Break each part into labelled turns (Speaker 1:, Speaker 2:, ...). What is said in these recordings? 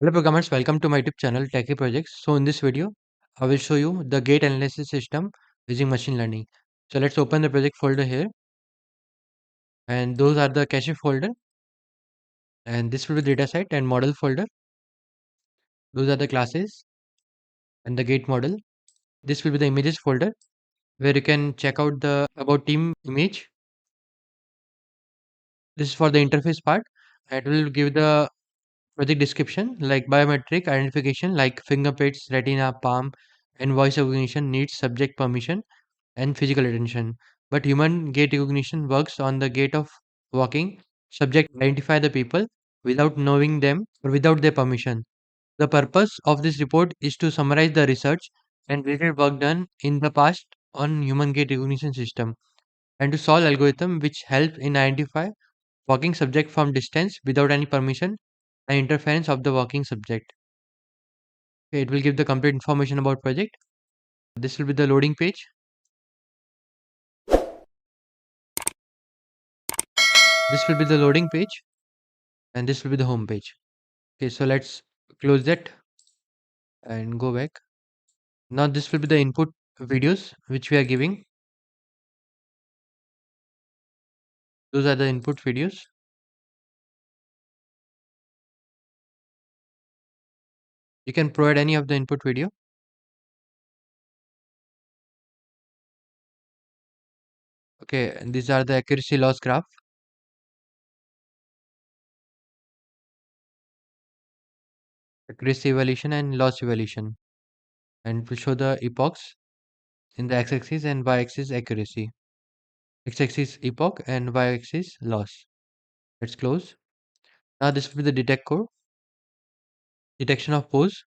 Speaker 1: Hello programmers, welcome to my YouTube channel Techie Projects. So in this video, I will show you the gate analysis system using machine learning. So let's open the project folder here, and those are the cache folder, and this will be dataset and model folder. Those are the classes and the gate model. This will be the images folder where you can check out the about team image. This is for the interface part. It will give the project description like biometric identification like fingerprints, retina, palm, and voice recognition needs subject permission and physical attention. But human gait recognition works on the gait of walking. Subject identify the people without knowing them or without their permission. The purpose of this report is to summarize the research and related work done in the past on human gait recognition system and to solve algorithm which help in identify walking subject from distance without any permission and interference of the walking subject. Okay, it will give the complete information about project. This will be the loading page. This will be the loading page and this will be the home page. Okay, so let's close that and go back. Now this will be the input videos which we are giving. Those are the input videos. You can provide any of the input video. Okay, and these are the accuracy loss graph, accuracy evaluation and loss evaluation. And it will show the epochs in the x-axis and y-axis accuracy. X-axis epoch and y-axis loss. Let's close. Now this will be the detect code, detection of pose,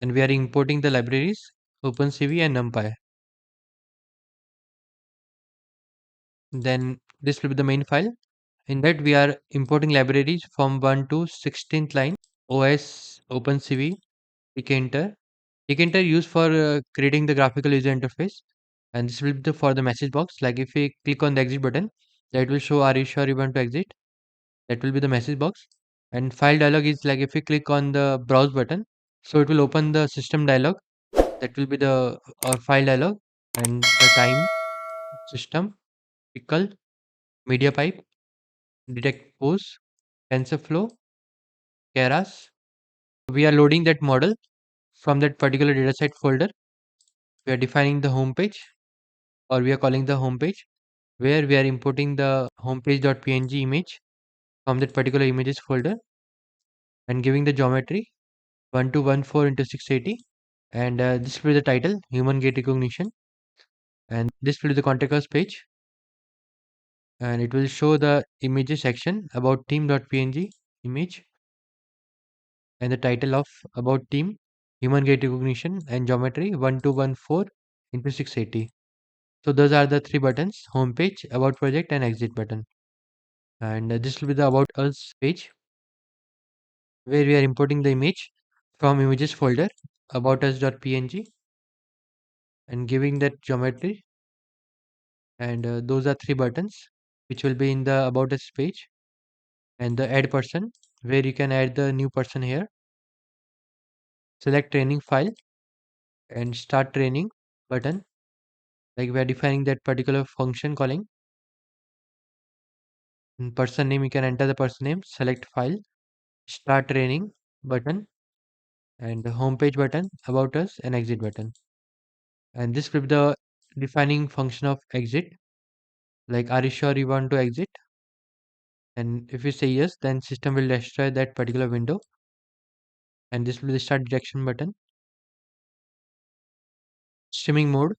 Speaker 1: and we are importing the libraries OpenCV and NumPy. Then this will be the main file. In that we are importing libraries from 1 to 16th line. OS, OpenCV, Tkinter. Tkinter used for creating the graphical user interface, and this will be for the message box. Like if we click on the exit button, that will show are you sure you want to exit. That will be the message box. And file dialog is like if we click on the browse button, so it will open the system dialog. That will be the our file dialog and the time system, pickle, media pipe, detect pose, TensorFlow, Keras. We are loading that model from that particular dataset folder. We are defining the home page, or we are calling the home page where we are importing the homepage.png image from that particular images folder and giving the geometry 1214 into 680, and this will be the title human gait recognition, and this will be the contact us page, and it will show the images section about team.png image and the title of about team human gait recognition and geometry 1214 into 680. So those are the three buttons: home page, about project, and exit button. And this will be the about us page where we are importing the image from images folder about us.png and giving that geometry, and those are three buttons which will be in the about us page, and the add person where you can add the new person here, select training file and start training button, like we are defining that particular function calling. In person name you can enter the person name, select file, start training button, and the home page button, about us, and exit button. And this will be the defining function of exit, like are you sure you want to exit, and if you say yes then system will destroy that particular window. And this will be the start detection button, streaming mode,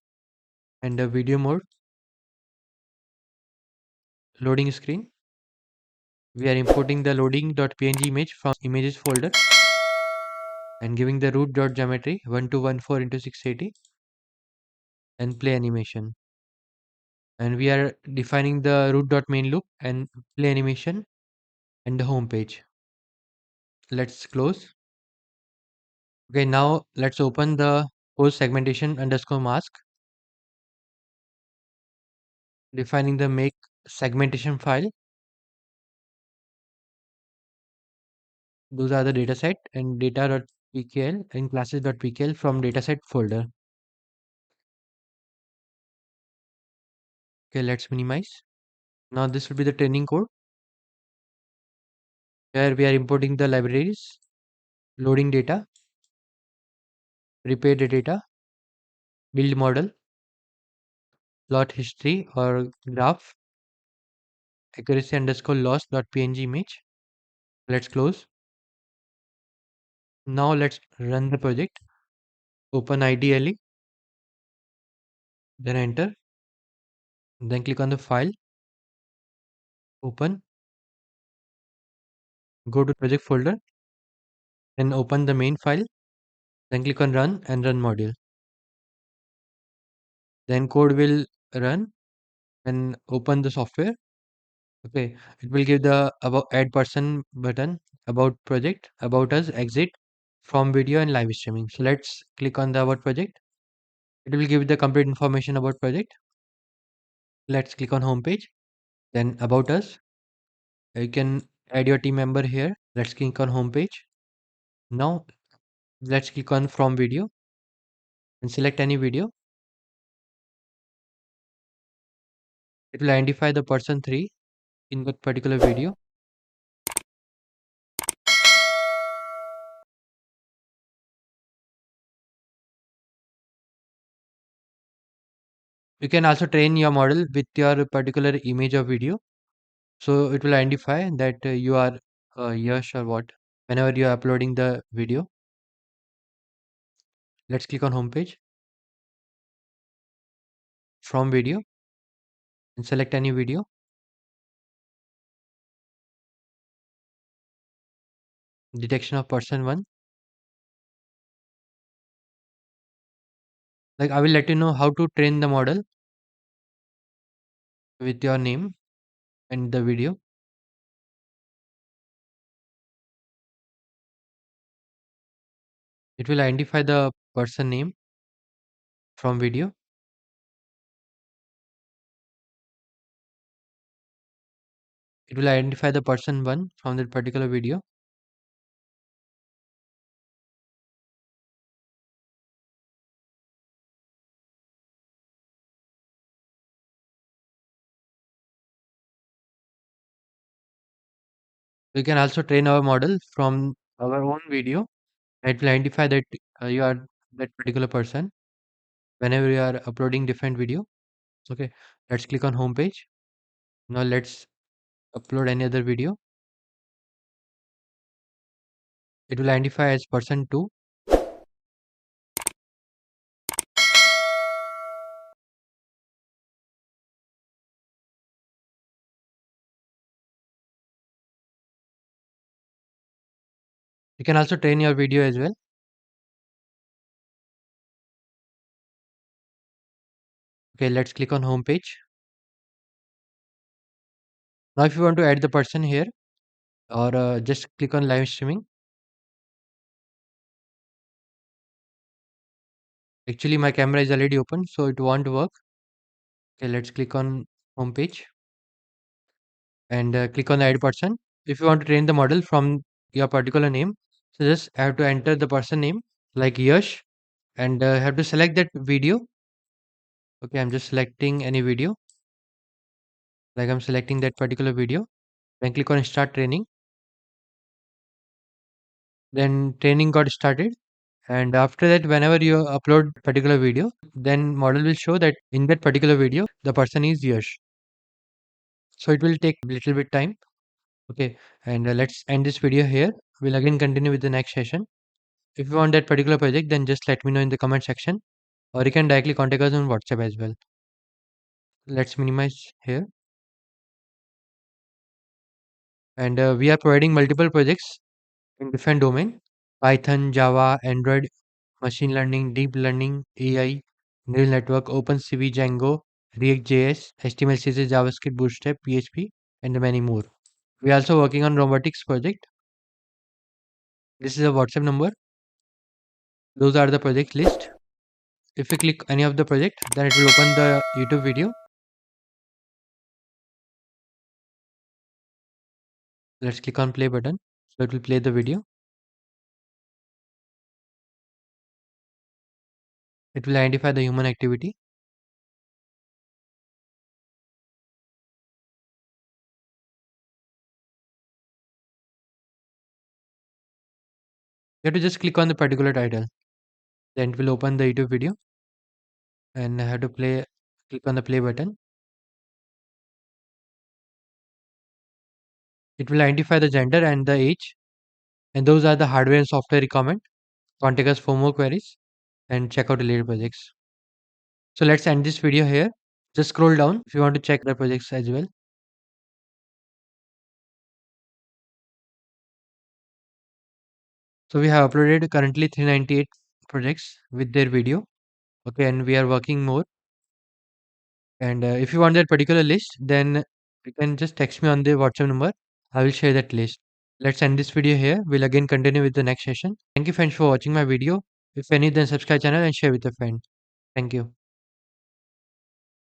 Speaker 1: and the video mode, loading screen. We are importing the loading.png image from images folder and giving the root.geometry 1214 into 680 and play animation. And we are defining the root.main loop and play animation and the home page. Let's close. Okay, now let's open the pose segmentation underscore mask, defining the make segmentation file. Those are the dataset and data.pkl and classes.pkl from dataset folder. Okay, let's minimize. Now this will be the training code where we are importing the libraries, loading data, prepare the data, build model, plot history or graph, accuracy underscore loss dot png image. Let's close. Now let's run the project. Open IDLE, then enter, then click on the file, open, go to project folder, then open the main file, then click on run and run module. Then code will run and open the software. Okay, it will give the about add person button, about project, about us, exit, from video and live streaming. So let's click on the about project. It will give the complete information about project. Let's click on home page, then about us. You can add your team member here. Let's click on home page. Now let's click on from video and select any video. It will identify the person 3 in that particular video. You can also train your model with your particular image or video. So it will identify that you are Yash or what whenever you are uploading the video. Let's click on home page, from video and select any video. Detection of person 1. Like I will let you know how to train the model with your name and the video. It will identify the person name from video. It will identify the person 1 from that particular video. We can also train our model from our own video. It will identify that you are that particular person whenever you are uploading different video. Okay, let's click on home page. Now let's upload any other video. It will identify as person 2. You can also train your video as well. Okay, let's click on home page. Now if you want to add the person here or just click on live streaming. Actually my camera is already open so it won't work. Okay, let's click on home page and click on add person. If you want to train the model from your particular name, so just have to enter the person name like Yash and have to select that video. Okay, I'm just selecting any video, like I'm selecting that particular video. Then click on start training. Then training got started. And after that, whenever you upload particular video, then model will show that in that particular video, the person is Yash. So it will take a little bit time. Okay, and let's end this video here. We'll again continue with the next session. If you want that particular project, then just let me know in the comment section, or you can directly contact us on WhatsApp as well. Let's minimize here. And we are providing multiple projects in different domain: Python, Java, Android, machine learning, deep learning, AI, neural network, OpenCV, Django, React.js, HTML, CSS, JavaScript, Bootstrap, PHP, and many more. We are also working on robotics project. This is a WhatsApp number. Those are the project list. If we click any of the project, then it will open the YouTube video. Let's click on play button. So it will play the video. It will identify the human activity. You have to just click on the particular title. Then it will open the YouTube video and I have to click on the play button. It will identify the gender and the age. And those are the hardware and software requirement. Contact us for more queries and check out related projects. So let's end this video here. Just scroll down if you want to check the projects as well. So we have uploaded currently 398 projects with their video. Okay, and we are working more. And if you want that particular list, then you can just text me on the WhatsApp number. I will share that list. Let's end this video here. We'll again continue with the next session. Thank you friends for watching my video. If any, then subscribe channel and share with a friend. Thank you.